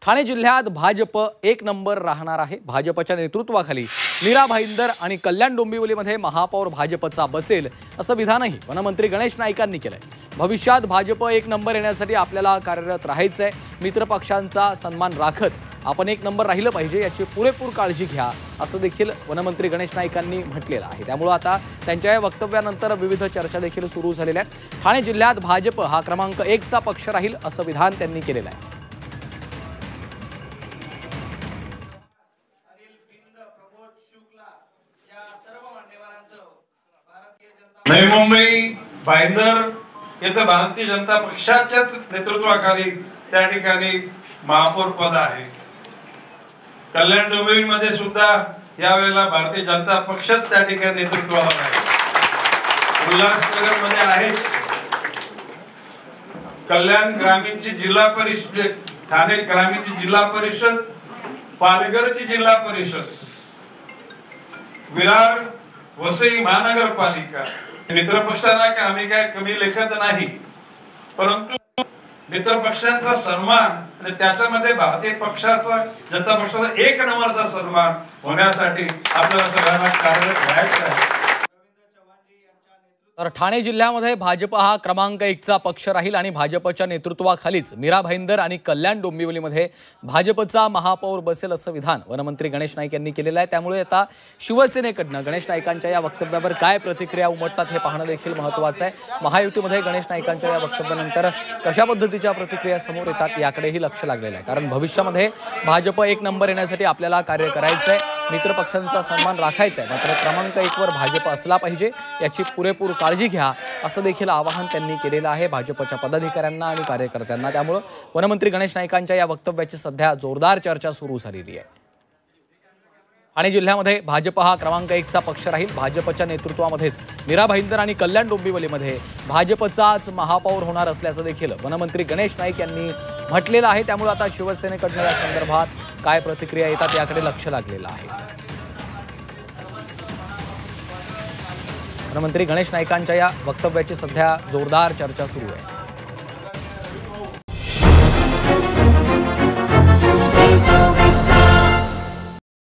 ठाणे जिल्ह्यात भाजप एक नंबर राहणार आहे। भाजपच्या नेतृत्वाखाली मीरा भाईंदर आणि कल्याण डोंबिवलीमध्ये महापौर भाजपचा बसेल असं विधानही वनमंत्री गणेश नाईकांनी केलंय। भविष्यात भाजप एक नंबर येण्यासाठी आपल्याला कार्यरत राहायचंय। मित्रपक्षांचा सन्मान राखत आपण एक नंबर राहिलं पाहिजे याची पुरेपूर काळजी घ्या असं देखील वनमंत्री गणेश नाईकांनी म्हटलेलं आहे। त्यामुळे आता त्यांच्या या वक्तव्यानंतर विविध चर्चा देखील सुरू झालेल्या आहेत। ठाणे जिल्ह्यात भाजप हा क्रमांक 1 चा पक्ष राहील असं विधान त्यांनी केलेलं आहे। नवी मुंबई भाईंदर येथे भारतीय जनता पक्षाच्याच नेतृत्वाखाली त्या ठिकाणी महापौर पद आहे। कल्याण डोंबिवलीमध्ये सुद्धा यावेळेला भारतीय जनता पक्षच त्या ठिकाणी नेतृत्वाला आहे। उल्हासनगर मध्ये आहे कल्याण ग्रामीणची जिल्हा परिषद, ठाणे ग्रामीणची जिल्हा परिषद, पालघरची जिल्हा परिषद, विरार वसई महानगरपालिका। मित्रपक्षांना काय आम्ही काय कमी लेखत नाही, परंतु मित्रपक्षांचा सन्मान आणि त्याच्यामध्ये भारतीय पक्षाचा जनता पक्षाचा एक नंबरचा सन्मान होण्यासाठी आपल्याला सगळ्यांना कार्यरत राहायचं आहे। तर ठाणे जिल्ह्यामध्ये भाजप हा क्रमांक 1 चा पक्ष राहील आणि भाजपच्या नेतृत्वाखालीच मीरा भाईंदर आणि कल्याण डोंबिवलीमध्ये भाजपचा महापौर बसेल असं विधान वनमंत्री गणेश नाईक यांनी केलेलं आहे। त्यामुळे आता शिवसेनेकडनं गणेश नाईकांच्या या वक्तव्यावर काय प्रतिक्रिया उमटतात हे पाहणं देखील महत्त्वाचं आहे। महायुतीमध्ये गणेश नाईकांच्या या वक्तव्यानंतर कशा पद्धतीच्या प्रतिक्रिया समोर येतात याकडेही लक्ष लागलेलं आहे, कारण भविष्यामध्ये भाजप एक नंबर येण्यासाठी आपल्याला कार्य करायचंय, मित्रपक्षांचा सन्मान राखायचा आहे, मात्र क्रमांक 1 वर भाजप असला पाहिजे याची पुरेपूर काळजी घ्या असं देखील आवाहन त्यांनी केलेलं आहे भाजपच्या पदाधिकाऱ्यांना आणि कार्यकर्त्यांना। त्यामुळे वनमंत्री गणेश नाईकांच्या या वक्तव्याची सध्या जोरदार चर्चा सुरू झालेली आहे। ठाणे जिल्ह्यामध्ये भाजप हा क्रमांक 1 चा पक्ष राहील। भाजपच्या नेतृत्वामध्येच मीरा भाईंदर आणि कल्याण डोंबिवलीमध्ये भाजपचाच महापौर होणार असल्याचं देखील वनमंत्री गणेश नाईक यांनी म्हटलेलं आहे। त्यामुळे आता शिवसेनेकडनं या संदर्भात काय प्रतिक्रिया येतात याकडे लक्ष लागलेलं आहे। वनमंत्री गणेश नाईकांच्या या वक्तव्याची सध्या जोरदार चर्चा सुरू आहे।